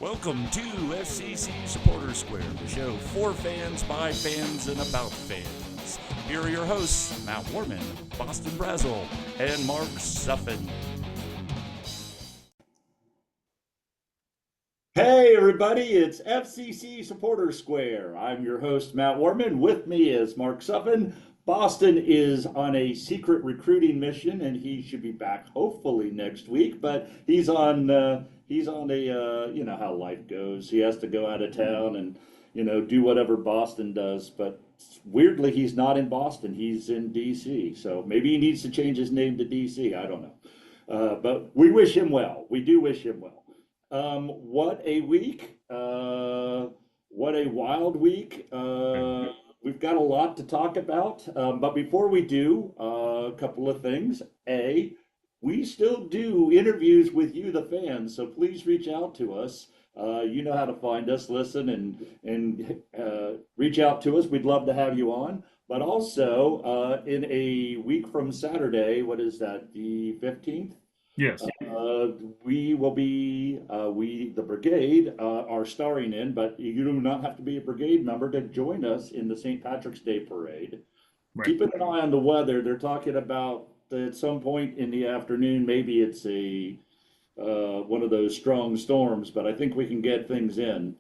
Welcome to FCC Supporter Square, the show for fans, by fans, and about fans. Here are your hosts, Matt Warman, Boston Brazel, and Mark Suffin. Hey everybody, it's FCC Supporter Square. I'm your host, Matt Warman. With me is Mark Suffin. Boston is on a secret recruiting mission, and he should be back hopefully next week. But he's on a you know how life goes. He has to go out of town and do whatever Boston does. But weirdly, he's not in Boston. He's in D.C. So maybe he needs to change his name to D.C. I don't know. But we wish him well. We do wish him well. What a week. What a wild week. We've got a lot to talk about. But before we do, a couple of things. We still do interviews with you, the fans, so please reach out to us. You know how to find us, listen, and reach out to us. We'd love to have you on. But also, in a week from Saturday, what is that, the 15th? Yes. We will be, the brigade, are starring in, but you do not have to be a brigade member to join us in the St. Patrick's Day Parade. Right. Keeping an eye on the weather, they're talking about at some point in the afternoon, maybe it's one of those strong storms, but I think we can get things in.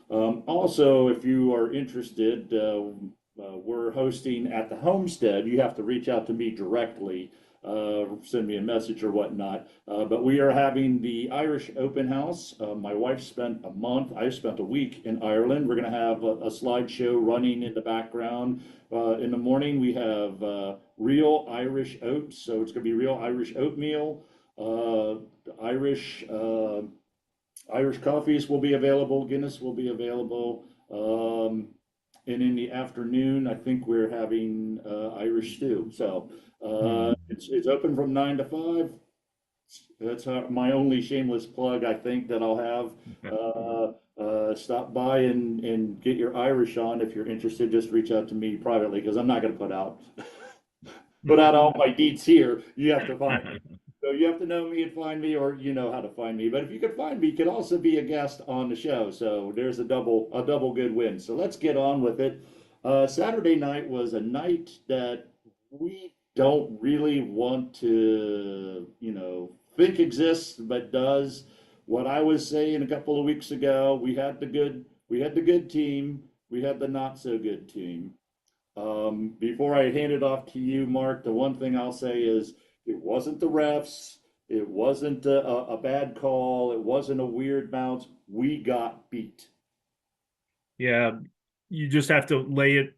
Also, if you are interested, we're hosting at the Homestead. You have to reach out to me directly. Send me a message or whatnot. But we are having the Irish Open House. My wife spent a month, I spent a week in Ireland. We're going to have a slideshow running in the background. In the morning, we have real Irish oats. So it's going to be real Irish oatmeal. Irish coffees will be available. Guinness will be available. And in the afternoon, I think we're having Irish stew. So it's open from 9 to 5. That's my only shameless plug, I think, that I'll have. Stop by and get your Irish on. If you're interested, just reach out to me privately, because I'm not going to put out all my deets here. You have to find me. So you have to know me and find me, or you know how to find me. But if you could find me, you could also be a guest on the show. So there's a double good win. So let's get on with it. Saturday night was a night that we don't really want to, think exists, but does. What I was saying a couple of weeks ago, we had the good team, we had the not so good team. Before I hand it off to you, Mark, the one thing I'll say is it wasn't the refs, it wasn't a bad call, it wasn't a weird bounce. We got beat. Yeah, you just have to lay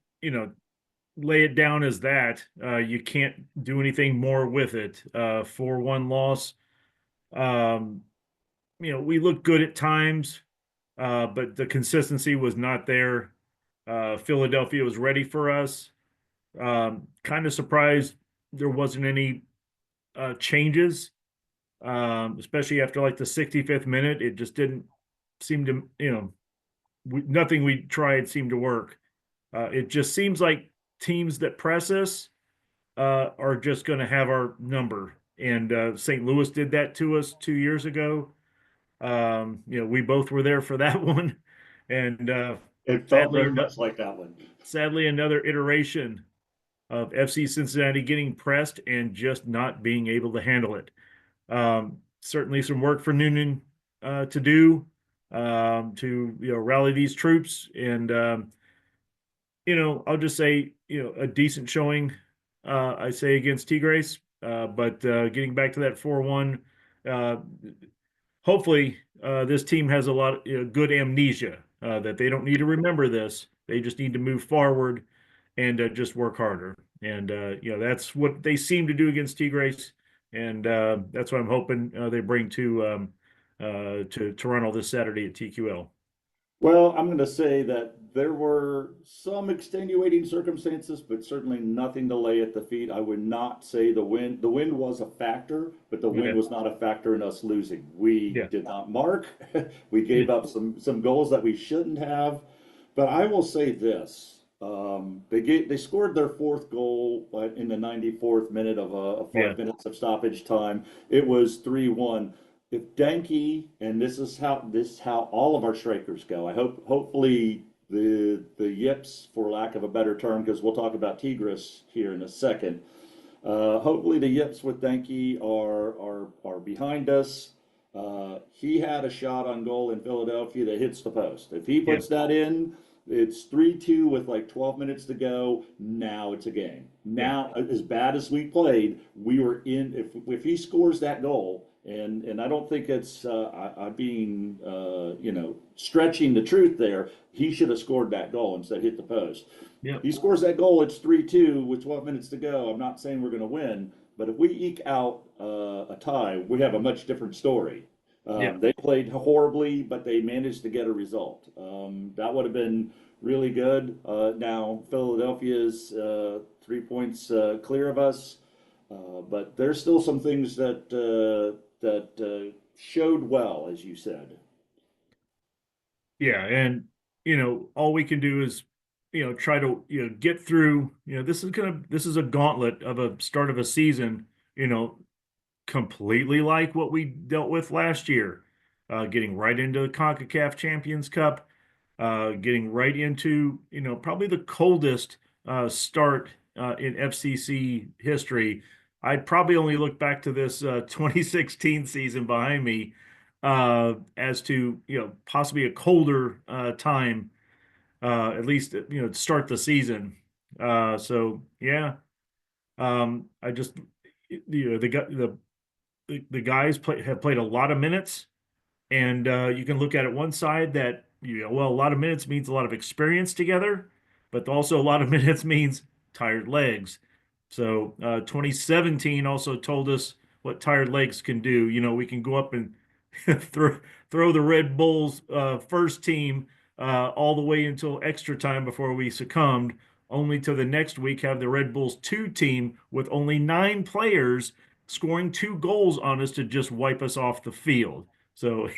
it down as that. You can't do anything more with it. 4-1 loss. We looked good at times, but the consistency was not there. Philadelphia was ready for us. Kind of surprised there wasn't any changes, especially after like the 65th minute. It just didn't seem to, nothing we tried seemed to work. It just seems like teams that press us are just going to have our number. And St. Louis did that to us 2 years ago. We both were there for that one. And It felt very much like that one. Sadly, another iteration of FC Cincinnati getting pressed and just not being able to handle it. Certainly some work for Noonan to do to rally these troops. And I'll just say a decent showing, I say, against Tigres. But getting back to that 4-1, hopefully this team has a lot of good amnesia, that they don't need to remember this. They just need to move forward and just work harder. And that's what they seem to do against Tigres, and that's what I'm hoping they bring to Toronto this Saturday at TQL. Well, I'm going to say that there were some extenuating circumstances, but certainly nothing to lay at the feet. I would not say the wind. The wind was a factor, but the wind was not a factor in us losing. We did not mark. We gave up some goals that we shouldn't have. But I will say this. They scored their fourth goal in the 94th minute of 5 minutes of stoppage time. It was 3-1. if Danke, and this is how all of our strikers go. I hopefully the Yips, for lack of a better term, because we'll talk about Tigres here in a second. Hopefully the Yips with Danke are behind us. He had a shot on goal in Philadelphia that hits the post. If he Yeah. puts that in, it's 3-2 with like 12 minutes to go. Now it's a game. Yeah. Now, as bad as we played, we were in. If he scores that goal, and I don't think it's I being stretching the truth there. He should have scored that goal instead of hit the post. Yeah. He scores that goal. It's 3-2 with 12 minutes to go. I'm not saying we're going to win, but if we eke out a tie, we have a much different story. Yeah. They played horribly, but they managed to get a result. That would have been really good. Now Philadelphia is 3 points clear of us, but there's still some things that showed well, as you said. Yeah, and all we can do is try to get through. This is a gauntlet of a start of a season. You know, completely like what we dealt with last year, getting right into the CONCACAF Champions Cup, getting right into probably the coldest start in FCC history. I'd probably only look back to this 2016 season behind me as to possibly a colder time, at least to start the season. So yeah, I just the guys have played a lot of minutes, and you can look at it one side that well, a lot of minutes means a lot of experience together, but also a lot of minutes means tired legs. So 2017 also told us what tired legs can do. We can go up and throw the Red Bulls first team all the way until extra time before we succumbed, only to the next week have the Red Bulls 2 team with only 9 players scoring 2 goals on us to just wipe us off the field. So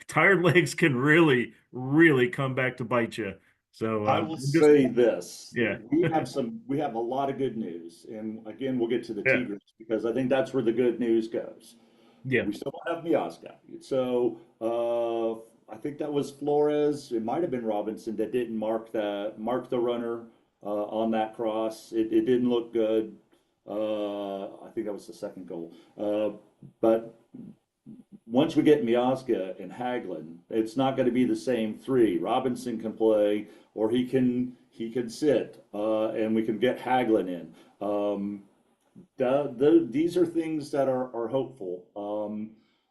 tired legs can really, really come back to bite you. So I will just say this. yeah, We have a lot of good news. And again, we'll get to the yeah, Tigers because I think that's where the good news goes. yeah, We still don't have Miazga. So I think that was Flores. It might have been Robinson that didn't mark the runner on that cross. It didn't look good. I think that was the second goal. But once we get Miazga and Haglin, it's not going to be the same three. Robinson can play, or he can sit, and we can get Haglin in. These are things that are hopeful.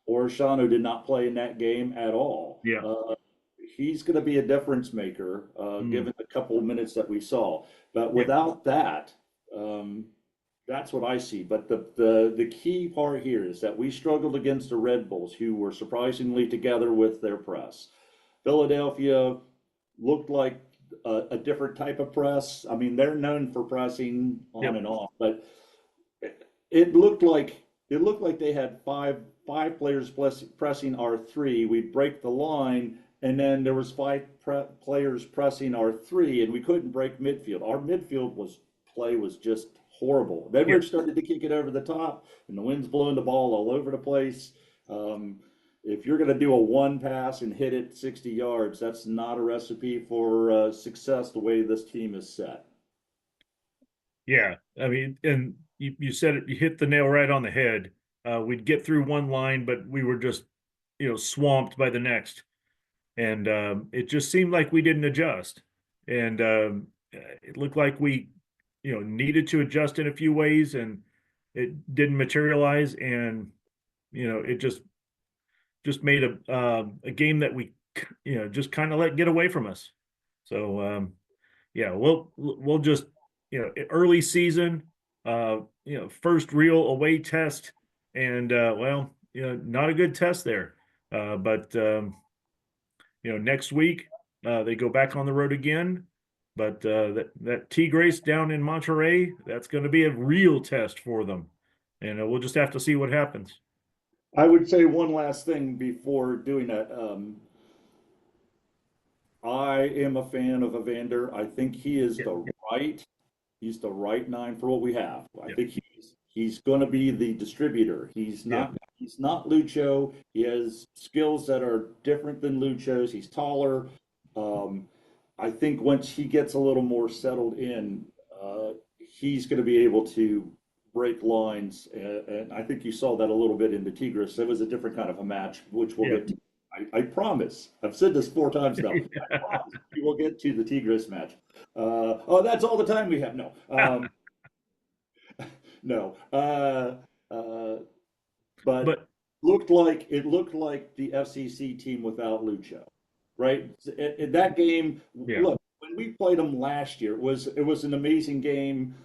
Orishano did not play in that game at all. yeah. He's going to be a difference maker, Mm, given the couple of minutes that we saw. But yeah, without that, that's what I see. But the key part here is that we struggled against the Red Bulls, who were surprisingly together with their press. Philadelphia looked like a different type of press. I mean, they're known for pressing on yep, and off, but it looked like they had five players pressing R3. We'd break the line, and then there was players pressing R3, and we couldn't break midfield. Our midfield play was just horrible. Then yeah. we started to kick it over the top, and the wind's blowing the ball all over the place. If you're going to do a one pass and hit it 60 yards, that's not a recipe for success the way this team is set. Yeah, I mean, and you said it, you hit the nail right on the head. We'd get through one line, but we were just, swamped by the next. And it just seemed like we didn't adjust. And it looked like we, needed to adjust in a few ways, and it didn't materialize. And, it just made a game that we, just kind of let get away from us. So yeah, we'll just early season, first real away test, and well, not a good test there. But next week they go back on the road again. But that Tigres down in Monterrey, that's going to be a real test for them, and we'll just have to see what happens. I would say one last thing before doing that. I am a fan of Evander. I think Yeah, he's the right nine for what we have. I yeah, think he's going to be the distributor. He's yeah, not going He's not Lucho. He has skills that are different than Lucho's. He's taller. Um, I think once he gets a little more settled in, he's going to be able to break lines. And I think you saw that a little bit in the Tigres. It was a different kind of a match, which we'll Yeah. get to. I promise. I've said this 4 times now. I promise we will get to the Tigres match. Oh, that's all the time we have. No, no. Uh, but But looked like the FCC team without Lucho, right? In that game, yeah. look, when we played them last year, it was an amazing game,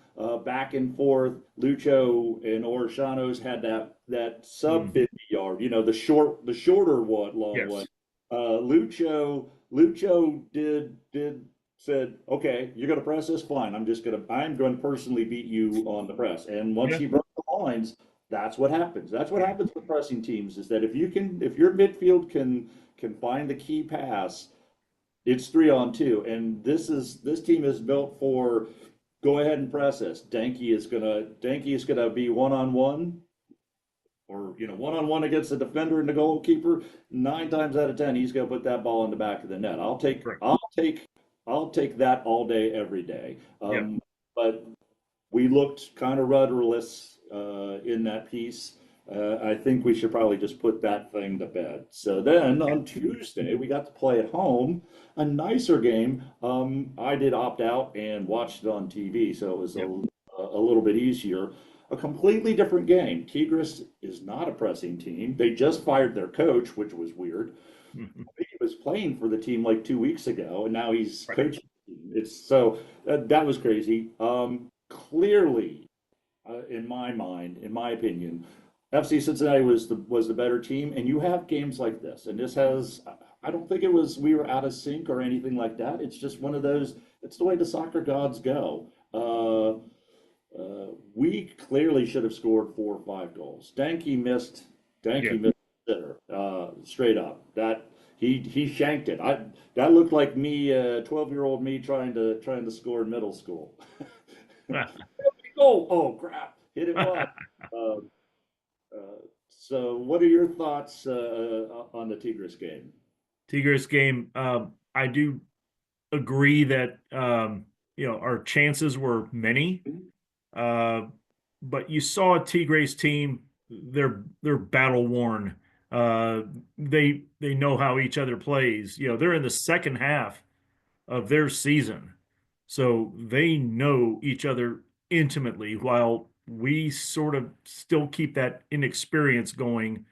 back and forth. Lucho and Orishano's had that sub 50 yard, the shorter one, long one. Yes. Lucho did said, okay, you're going to press this, fine. I'm going to personally beat you on the press. And once Yeah. he broke the lines, that's what happens. That's what happens with pressing teams is that if your midfield can find the key pass, it's 3-on-2. And this team is built for go ahead and press us. Danke is gonna be 1-on-1 or one-on-one against the defender and the goalkeeper. 9 times out of 10, he's gonna put that ball in the back of the net. Correct. I'll take that all day, every day. Yeah. But we looked kind of rudderless in that piece. I think we should probably just put that thing to bed. So then on Tuesday, we got to play at home, a nicer game. I did opt out and watched it on TV, so it was a little bit easier. A completely different game. Tigres is not a pressing team. They just fired their coach, which was weird. He was playing for the team like 2 weeks ago, and now he's Right. coaching the team. It's so that was crazy. Clearly, in my mind, in my opinion, FC Cincinnati was the better team. And you have games like this, and this has. I don't think it was we were out of sync or anything like that. It's just one of those. It's the way the soccer gods go. We clearly should have scored 4 or 5 goals. Yeah. Danke missed the sitter, straight up. That he shanked it. That looked like me, 12-year-old me trying to score in middle school. Oh crap! Hit it wide. Uh, so, what are your thoughts on the Tigres game? Tigres game. I do agree that our chances were many. Uh, but you saw a Tigres team, they're battle worn. Uh, they know how each other plays. They're in the second half of their season, so they know each other intimately. While we sort of still keep that inexperience going,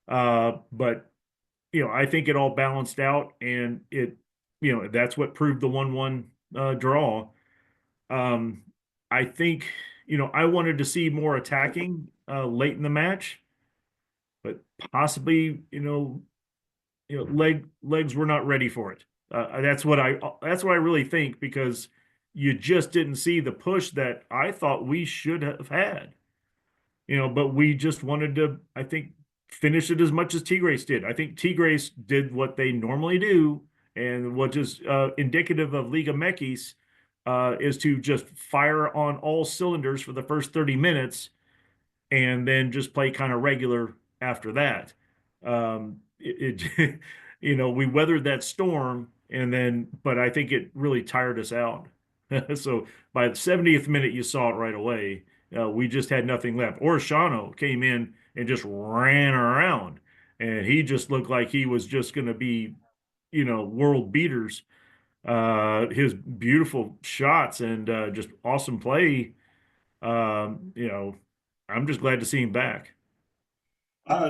but I think it all balanced out, and that's what proved the 1-1 draw. Um, I think, I wanted to see more attacking late in the match, but possibly, legs were not ready for it. That's what I really think, because you just didn't see the push that I thought we should have had. But we just wanted to, I think, finish it as much as Tigres did. I think Tigres did what they normally do, and what is indicative of Liga MX is to just fire on all cylinders for the first 30 minutes and then just play kind of regular after that. We weathered that storm, but I think it really tired us out. So by the 70th minute, you saw it right away. We just had nothing left. Orishano came in and just ran around, and he just looked like he was just going to be, world beaters. His beautiful shots and just awesome play. Um, you know, I'm just glad to see him back.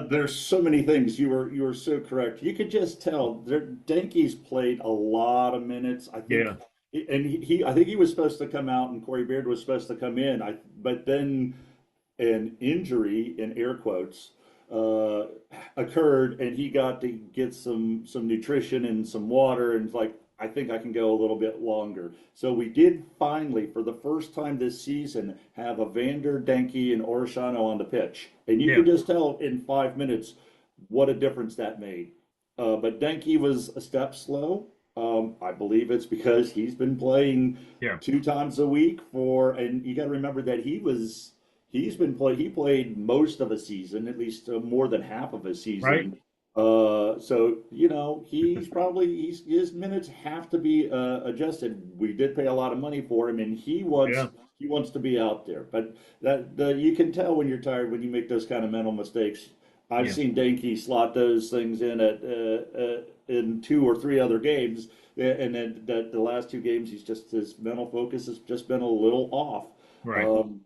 There's so many things. You were so correct. You could just tell Danke's played a lot of minutes. I think, Yeah, and I think he was supposed to come out, and Corey Beard was supposed to come in. But then an injury in air quotes uh, occurred, and he got to get some nutrition and some water, and like I think I can go a little bit longer. So we did finally, for the first time this season, have Evander, Denke, and Orishano on the pitch, and you yeah, could just tell in 5 minutes what a difference that made. But Denke was a step slow. I believe it's because he's been playing yeah, 2 times a week and you got to remember that He played most of a season, at least more than half of a right? season. So his minutes have to be adjusted. We did pay a lot of money for him, and Yeah, he wants to be out there. But you can tell when you're tired when you make those kind of mental mistakes. I've yeah, seen Danke slot those things in in two or three other games, and then the last two games his mental focus has just been a little off. right. Um,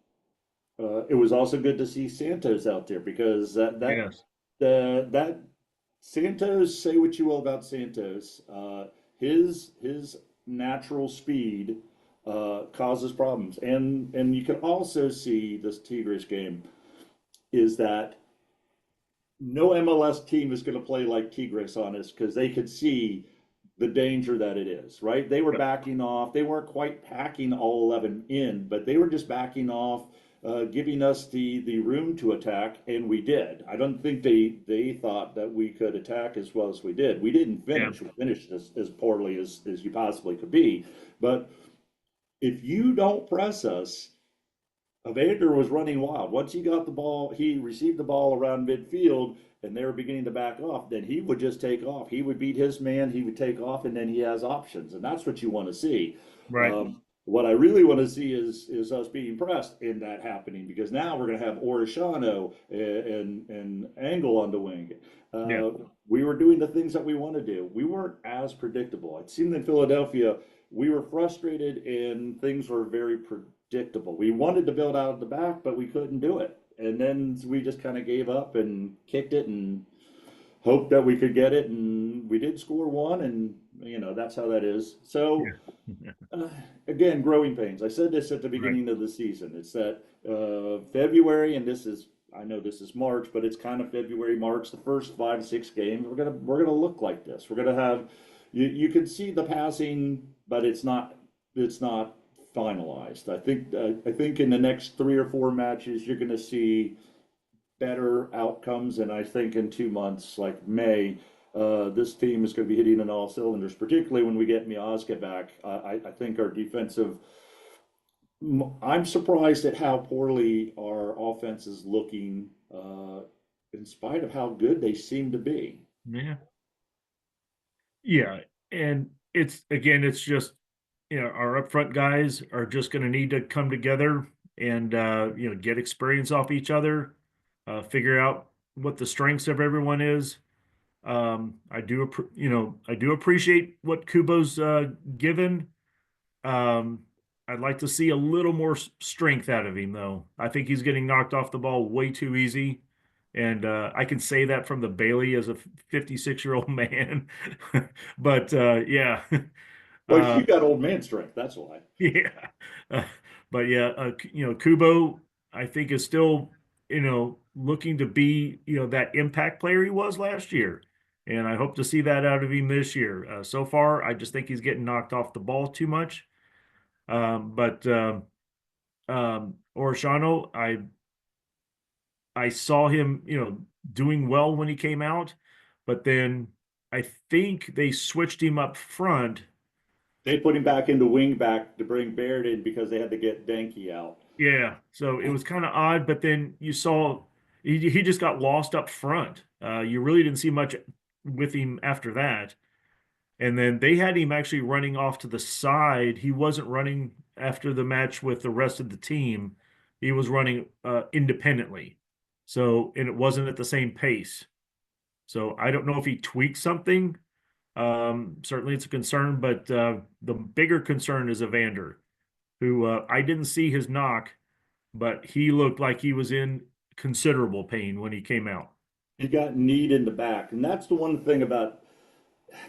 it was also good to see Santos out there because Yes, that Santos. Say what you will about Santos, his natural speed causes problems, and you can also see this Tigres game is that no MLS team is going to play like Tigres on us because they could see the danger that it is, right? They were yep, backing off. They weren't quite packing all 11 in, but they were just backing off, giving us the room to attack, and we did. I don't think they thought that we could attack as well as we did. We didn't yeah, finish. We finished as poorly as you possibly could be. But if you don't press us, Evander was running wild. Once he got the ball, he received the ball around midfield, and they were beginning to back off. Then he would just take off. He would beat his man. He would take off, and then he has options, and that's what you want to see. right. What I really want to see is us being pressed in that happening because now we're going to have Orishano and Angle on the wing. Yeah, Uh, we were doing the things that we want to do. We weren't as predictable. It seemed in Philadelphia we were frustrated and things were very predictable. We wanted to build out of the back, but we couldn't do it. And then we just kind of gave up and kicked it and hoped that we could get it. And we did score one, and that's how that is. So yeah, uh, again, growing pains. I said this at the right. beginning of the season. It's that February, and I know this is March, but it's kind of February, March. The first 5 6 games, we're gonna look like this. We're gonna have you can see the passing, but it's not finalized. I think in the next 3 or 4 matches, you're gonna see better outcomes. And I think in 2 months, like May, this team is going to be hitting on all cylinders, particularly when we get Miazga back. I think our defensive. I'm surprised at how poorly our offense is looking, in spite of how good they seem to be. Yeah, yeah. And it's just, our upfront guys are just going to need to come together and, get experience off each other, figure out what the strengths of everyone is. I do appreciate what Kubo's given. Um, I'd like to see a little more strength out of him, though. I think he's getting knocked off the ball way too easy. And I can say that from the Bailey as a 56-year-old man. But yeah, Well, uh, you got old man strength. That's why. yeah. Uh, but yeah, Kubo, I think is still, looking to be, that impact player he was last year. And I hope to see that out of him this year. So far, I just think he's getting knocked off the ball too much. But Orishano, I saw him, doing well when he came out, but then I think they switched him up front. They put him back into wing back to bring Baird in because they had to get Danke out. Yeah, so it was kind of odd, but then you saw he just got lost up front. You really didn't see much with him after that. And then they had him actually running off to the side. He wasn't running after the match with the rest of the team. He was running independently. So, and it wasn't at the same pace. So I don't know if he tweaked something. Certainly it's a concern, but the bigger concern is Evander, who I didn't see his knock, but he looked like he was in considerable pain when he came out. He got kneed in the back, and that's the one thing about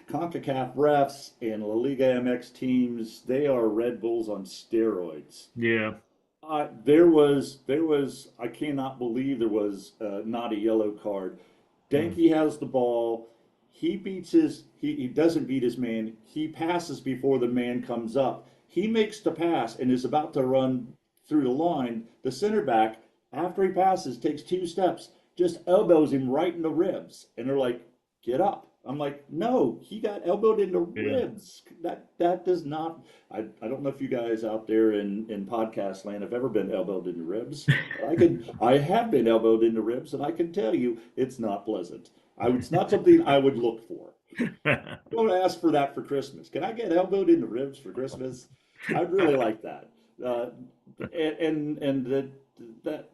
CONCACAF refs and La Liga MX teams. They are Red Bulls on steroids. Yeah, I cannot believe there was not a yellow card. mm, Denke has the ball. He doesn't beat his man. He passes before the man comes up. He makes the pass and is about to run through the line. The center back, after he passes, takes 2 steps, just elbows him right in the ribs. And they're like, get up. I'm like, no, he got elbowed in the Yeah. ribs. That does not. I don't know if you guys out there in podcast land have ever been elbowed in the ribs. But I have been elbowed in the ribs, and I can tell you it's not pleasant. It's not something I would look for. Don't ask for that for Christmas. Can I get elbowed in the ribs for Christmas? I'd really like that. Uh, and that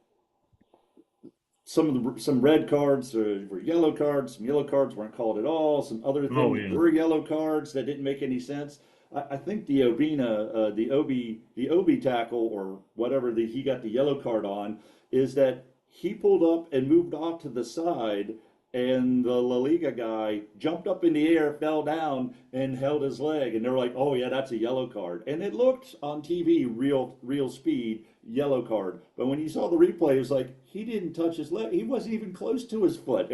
some red cards were yellow cards. Some yellow cards weren't called at all. Some other Oh things yeah. were yellow cards that didn't make any sense. I think the the Obi tackle or whatever he got the yellow card on is that he pulled up and moved off to the side, and the La Liga guy jumped up in the air, fell down, and held his leg, and they were like, "Oh yeah, that's a yellow card." And it looked on TV real speed yellow card, but when you saw the replay, it was like he didn't touch his leg. He wasn't even close to his foot.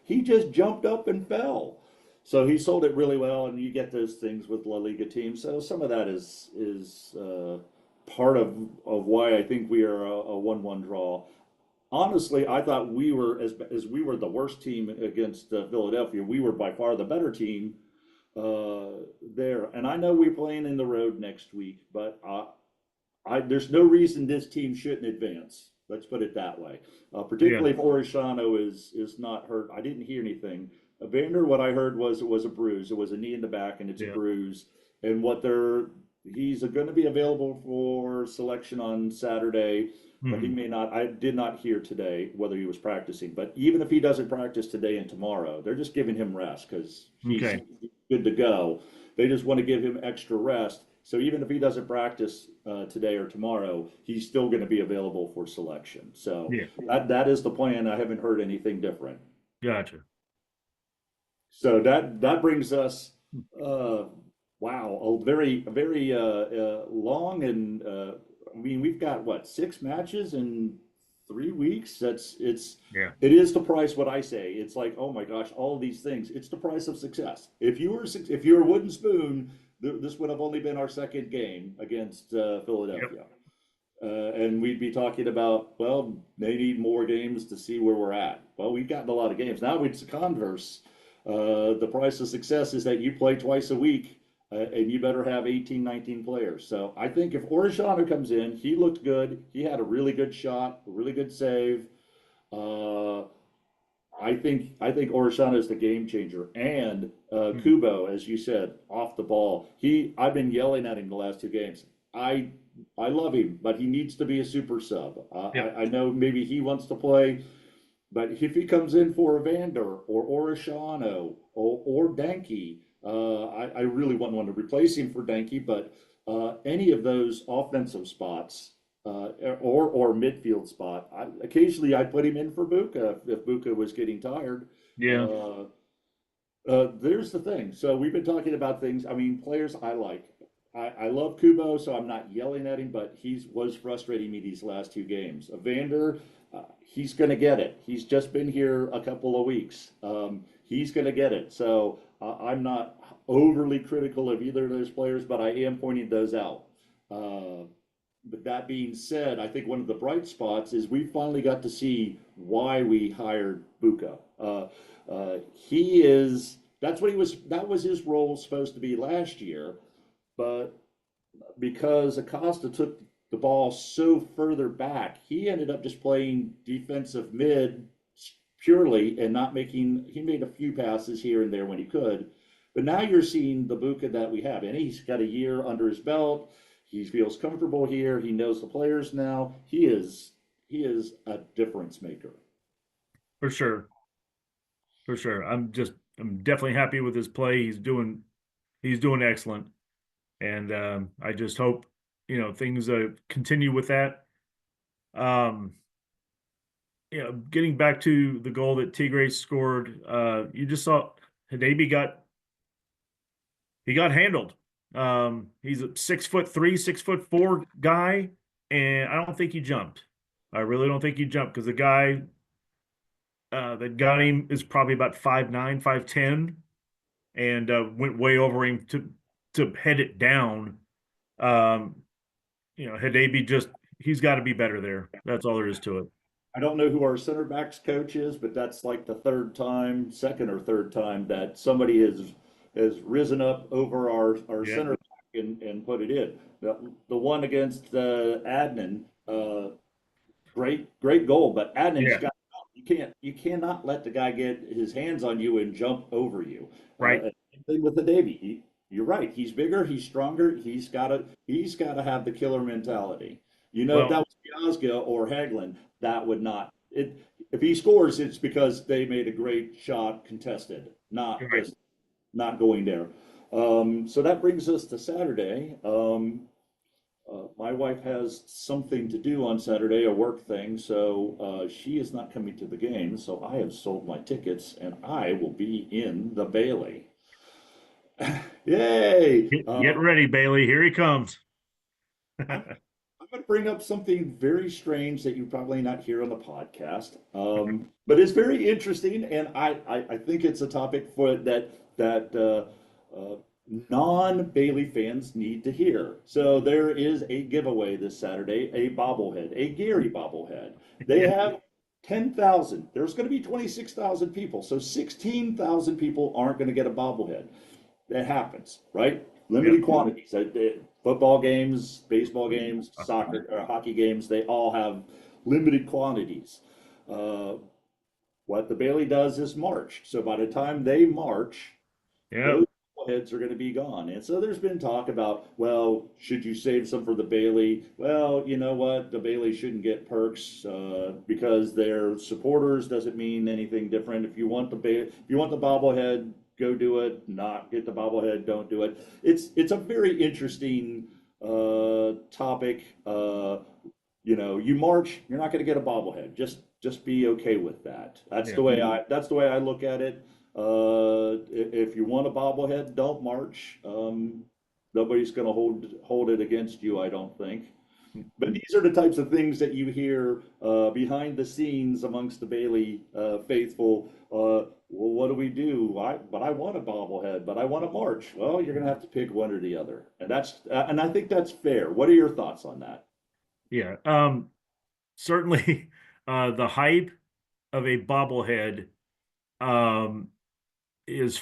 He just jumped up and fell. So he sold it really well, and you get those things with La Liga teams. So some of that is part of why I think we are a 1-1 draw. Honestly, I thought we were as we were the worst team against Philadelphia. We were by far the better team there. And I know we're playing in the road next week, but there's no reason this team shouldn't advance. Let's put it that way. Yeah. Particularly if Orishano is not hurt. I didn't hear anything. Vander, what I heard was it was a bruise. It was a knee in the back, and it's a Yeah. bruise. And he's going to be available for selection on Saturday, but he Hmm. may not. I did not hear today whether he was practicing. But even if he doesn't practice today and tomorrow, they're just giving him rest because he's Okay. good to go. They just want to give him extra rest. So even if he doesn't practice today or tomorrow, he's still going to be available for selection. So Yeah. that is the plan. I haven't heard anything different. Gotcha. So that brings us, uh, wow, a very long and I mean we've got what 6 matches in 3 weeks. Yeah. It is the price. What I say, it's like, oh my gosh, all these things. It's the price of success. If you were a wooden spoon, this would have only been our second game against Philadelphia. Yep. And we'd be talking about, well, they need more games to see where we're at. Well, we've gotten a lot of games. Now it's the converse. The price of success is that you play twice a week, and you better have 18, 19 players. So I think if Orishano comes in, he looked good. He had a really good shot, a really good save. Uh, I think Orishano is the game changer, and Hmm. Kubo, as you said, off the ball. I've been yelling at him the last 2 games. I I love him, but he needs to be a super sub. Yep. I know maybe he wants to play, but if he comes in for Evander or Orishano or Danke, I really wouldn't want to replace him for Danke, but any of those offensive spots or midfield spot, occasionally I'd put him in for Buka if Buka was getting tired. Yeah. Uh, there's the thing. So we've been talking about things. I mean, players I like. I love Kubo, so I'm not yelling at him, but he was frustrating me these last 2 games. Evander, he's going to get it. He's just been here a couple of weeks. He's going to get it. So I'm not overly critical of either of those players, but I am pointing those out. But that being said, I think one of the bright spots is we finally got to see why we hired Buka. He is that's what he was that was his role supposed to be last year, but because Acosta took the ball so further back, he ended up just playing defensive mid purely and not making. He made a few passes here and there when he could, but now you're seeing the Buka that we have, and he's got a year under his belt. He feels comfortable here. He knows the players now. He is a difference maker. For sure. For sure. I'm definitely happy with his play. He's doing excellent. And I just hope, things continue with that. Um, getting back to the goal that Tigres scored, you just saw Hadabi got handled. He's a 6'3", 6'4" guy, and I don't think he jumped. I really don't think he jumped because the guy that got him is probably about 5'9", 5'10", and went way over him to head it down. Hadabi he's got to be better there. That's all there is to it. I don't know who our center backs coach is, but that's like the second or third time that somebody has risen up over our Yeah, center back and put it in. The one against Adnan, great goal, but Adnan's yeah, got you cannot let the guy get his hands on you and jump over you. right, Same thing with the Davy. You're right. He's bigger. He's stronger. He's got to have the killer mentality. You know, if well, that was Piazga or Hagelin, that would not it. If he scores, it's because they made a great shot contested, not right. just not going there. So that brings us to Saturday. My wife has something to do on Saturday, a work thing, so she is not coming to the game. So I have sold my tickets, and I will be in the Bailey. Yay! Get ready, Bailey. Here he comes. I'm, I'm going to bring up something very strange that you probably not hear on the podcast, but it's very interesting, and I think it's a topic for that non-Bailey fans need to hear. So there is a giveaway this Saturday, a bobblehead, a Gary bobblehead. They Yeah, have 10,000. There's going to be 26,000 people, so 16,000 people aren't going to get a bobblehead. That happens, right? yeah, Limited quantities. Football games, baseball games, soccer or hockey games, they all have limited quantities. Uh, what the Bailey does is march. So by the time they march, yeah, those heads are going to be gone. And so there's been talk about, well, should you save some for the Bailey? Well, you know what? The Bailey shouldn't get perks because they're supporters doesn't mean anything different. If you want the bobblehead, go do it. Not get the bobblehead, don't do it. It's a very interesting topic. You march, you're not going to get a bobblehead. Just be okay with that. yeah. That's the way I look at it. If you want a bobblehead, don't march. Nobody's going to hold it against you, I don't think. But these are the types of things that you hear behind the scenes amongst the Bailey faithful. Well, what do we do? But I want a bobblehead, but I want a march. Well, you're going to have to pick one or the other, and I think that's fair. What are your thoughts on that? Yeah. Certainly, the hype of a bobblehead um, is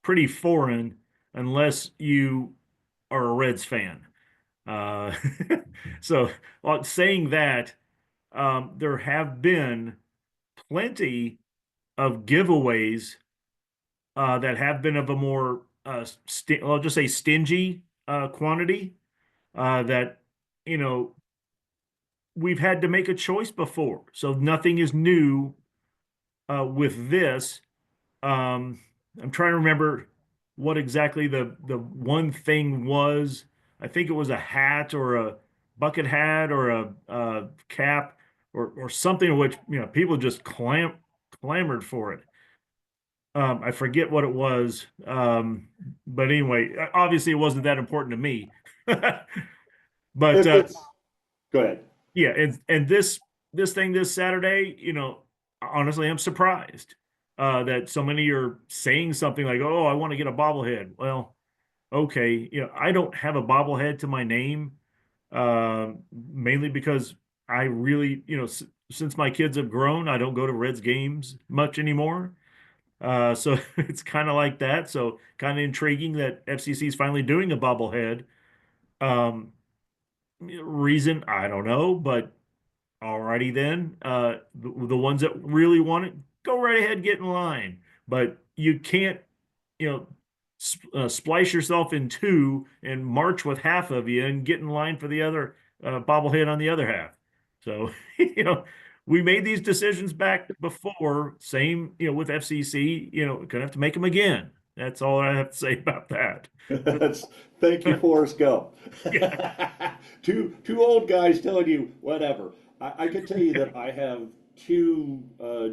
pretty foreign unless you are a Reds fan. Uh, so, saying that, there have been plenty of giveaways that have been of a more, I'll just say stingy quantity that, you know, we've had to make a choice before. So nothing is new with this. Um, I'm trying to remember what exactly the one thing was. I think it was a hat or a bucket hat or a cap or something which people just clamored for it. I forget what it was. But anyway, obviously it wasn't that important to me. But If it's Go ahead. yeah, and this thing this Saturday, honestly, I'm surprised that so many are saying something like, "Oh, I want to get a bobblehead." Well, okay, I don't have a bobblehead to my name, mainly because I really, since my kids have grown, I don't go to Reds games much anymore. So it's kind of like that. So kind of intriguing that FCC is finally doing a bobblehead. Um, reason I don't know, but alrighty then. The ones that really want it, go right ahead, get in line. But you can't, you know, splice yourself in two and march with half of you and get in line for the other bobblehead on the other half. So, we made these decisions back before. Same, with FCC. Gonna have to make them again. That's all I have to say about that. That's Thank you, Forrest Gump. Yeah, Two old guys telling you whatever. I can tell you that I have two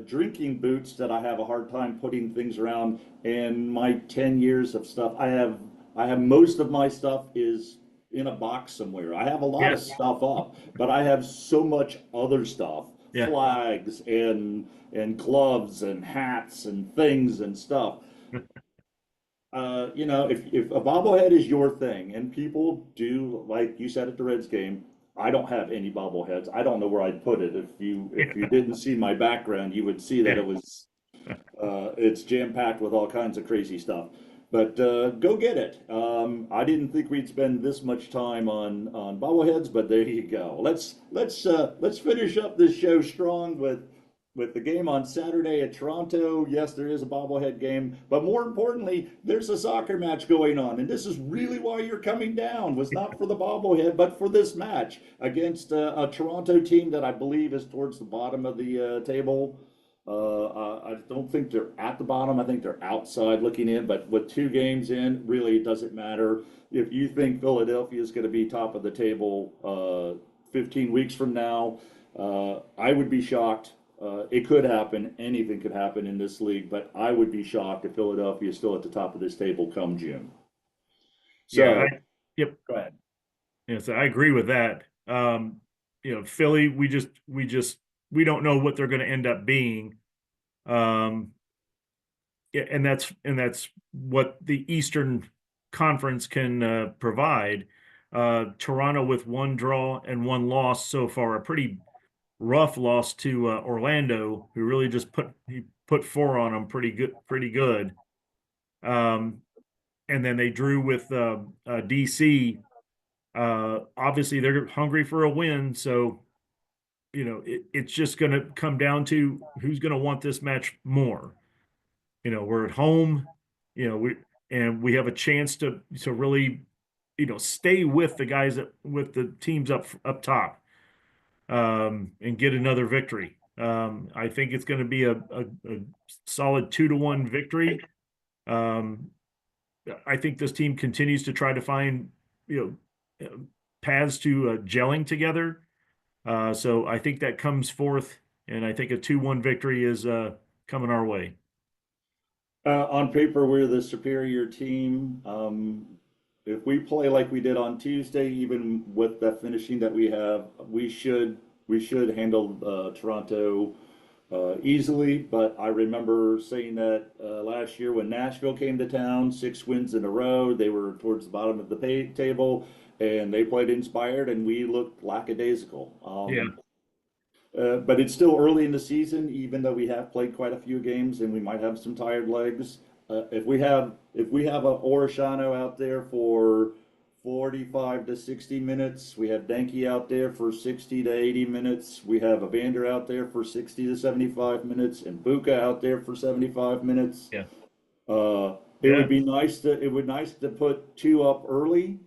drinking boots that I have a hard time putting things around, and my 10 years of stuff. I have most of my stuff is in a box somewhere. I have a lot yeah, of stuff up, but I have so much other stuff, yeah. flags and gloves and hats and things and stuff. If a bobblehead is your thing, and people do, like you said at the Reds game, I don't have any bobbleheads. I don't know where I'd put it. If you didn't see my background, you would see that Yeah. it was it's jam packed with all kinds of crazy stuff. But go get it. I didn't think we'd spend this much time on bobbleheads, but there you go. Let's finish up this show strong with the game on Saturday at Toronto. Yes, there is a bobblehead game, but more importantly, there's a soccer match going on, and this is really why you're coming down. Was not for the bobblehead, but for this match against a Toronto team that I believe is towards the bottom of the table. I don't think they're at the bottom. I think they're outside looking in, but with 2 games in, really, it doesn't matter. If you think Philadelphia is going to be top of the table 15 weeks from now, I would be shocked. It could happen. Anything could happen in this league, but I would be shocked if Philadelphia is still at the top of this table come June. Yeah. So, Yep. go ahead. Yes, I agree with that. Philly, we don't know what they're going to end up being. Yeah, and that's what the Eastern Conference can provide. Toronto with 1 draw and 1 loss so far, a pretty rough loss to Orlando, who really just put 4 on them pretty good. And then they drew with DC. Obviously, they're hungry for a win, so it's just going to come down to who's going to want this match more. We're at home, we have a chance to really, stay with the guys with the teams up top, and get another victory. I think it's going to be a solid 2-1 victory. I think this team continues to try to find, paths to gelling together. So I think that comes forth, and I think a 2-1 victory is coming our way. On paper, we're the superior team. If we play like we did on Tuesday, even with the finishing that we have, we should handle Toronto easily. But I remember saying that last year when Nashville came to town, 6 wins in a row, they were towards the bottom of the table, and they played inspired, and we looked lackadaisical. Yeah. But it's still early in the season, even though we have played quite a few games and we might have some tired legs. If we have a Orishano out there for 45 to 60 minutes, we have Denke out there for 60 to 80 minutes, we have Evander out there for 60 to 75 minutes, and Buka out there for 75 minutes. Yeah. It Yeah. would be nice to put 2 up early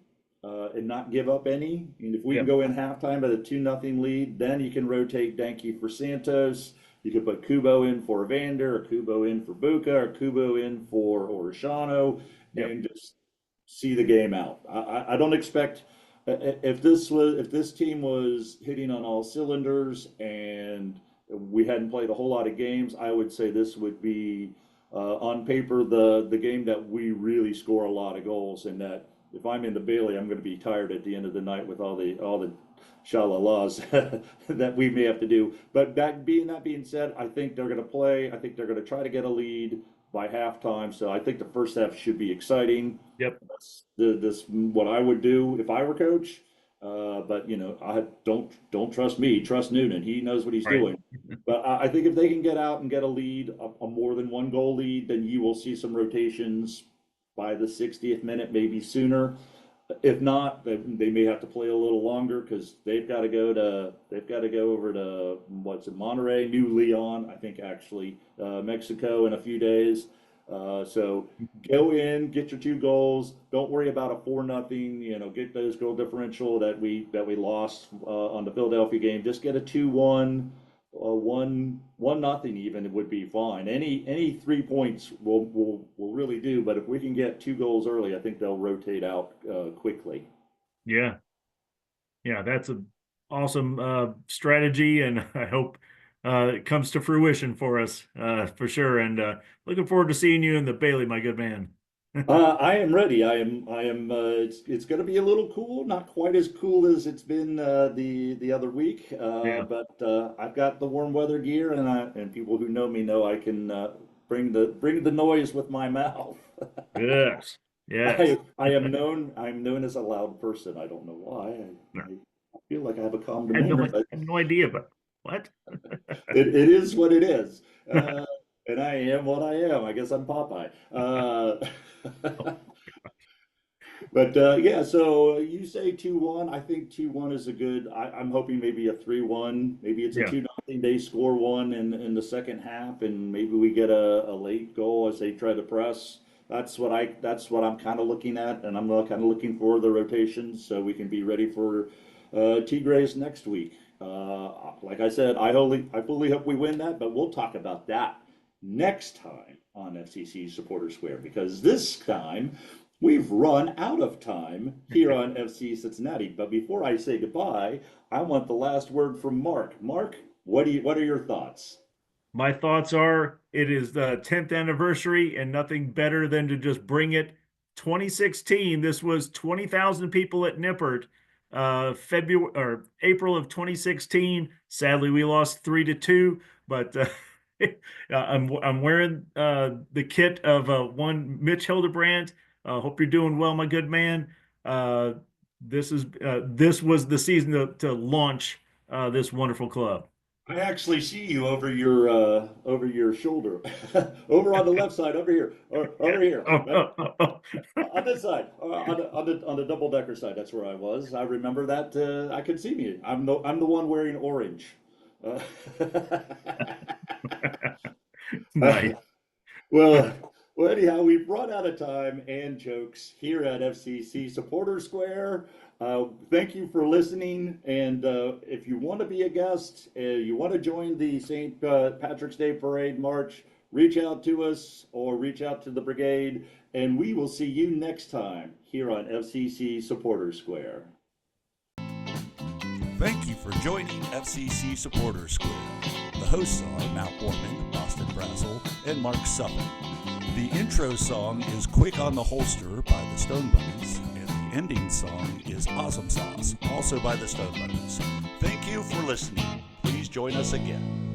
and not give up any. And if we Yeah. can go in halftime at a 2-0 lead, then you can rotate Denke for Santos. You could put Kubo in for Evander, or Kubo in for Buka, or Kubo in for Orishano, Yep. and just see the game out. I don't expect if this team was hitting on all cylinders and we hadn't played a whole lot of games, I would say this would be on paper the game that we really score a lot of goals, and that if I'm in the Bailey, I'm going to be tired at the end of the night with all the shalalas that we may have to do. But that being said, I think they're going to play. I think they're going to try to get a lead by halftime. So I think the first half should be exciting. Yep. That's this what I would do if I were coach. But I don't trust me. Trust Noonan. He knows what he's Right. doing. But I think if they can get out and get a lead, a more than 1 goal lead, then you will see some rotations by the 60th minute, maybe sooner. If not, they may have to play a little longer because they've got to go over to Monterrey, New Leon, I think actually, Mexico in a few days. So go in, get your 2 goals. Don't worry about a 4-0. Get those goal differential that we lost on the Philadelphia game. Just get a 2-1. 1-0 even, it would be fine. Any 3 points will really do. But if we can get 2 goals early, I think they'll rotate out quickly. Yeah. Yeah, that's an awesome strategy, and I hope it comes to fruition for us for sure. And looking forward to seeing you in the Bailey, my good man. I am ready. I am. It's going to be a little cool, not quite as cool as it's been the other week. Yeah. But I've got the warm weather gear, and people who know me know I can bring the noise with my mouth. Yes. Yes. I'm known as a loud person. I don't know why. feel like I have a common I had name. had no idea, but what? It is what it is. And I am what I am. I guess I'm Popeye. But yeah, so you say 2-1. I think 2-1 is a good. I'm hoping maybe a 3-1. Maybe it's a Yeah. 2-0. They score one in the second half, and maybe we get a late goal as they try to press. That's what I'm kind of looking at, and I'm kind of looking for the rotations so we can be ready for Tigres next week. Like I said, I fully hope we win that, but we'll talk about that next time on FCC Supporter Square because this time we've run out of time here on FC Cincinnati. But before I say goodbye, I want the last word from Mark. Mark, what are your thoughts? My thoughts are it is the 10th anniversary and nothing better than to just bring it. 2016, this was 20,000 people at Nippert. February or April of 2016. Sadly, we lost 3-2, but I'm wearing the kit of one Mitch Hildebrand. Hope you're doing well, my good man. This was the season to launch this wonderful club. I actually see you over your shoulder, over on the left side, over here, or over here, on this side, on the double decker side. That's where I was. I remember that. I could see me. I'm the one wearing orange. Uh, Nice. well, anyhow, we've run out of time and jokes here at FCC Supporter Square. Thank you for listening. And if you want to be a guest, you want to join the St. Patrick's Day Parade March, reach out to us or reach out to the brigade. And we will see you next time here on FCC Supporter Square. Thank you for joining FCC Supporter Square. The hosts are Matt Warman, Boston Brazel, and Mark Suffolk. The intro song is Quick on the Holster by the Stone Bunnies, and the ending song is Awesome Sauce, also by the Stone Bunnies. Thank you for listening. Please join us again.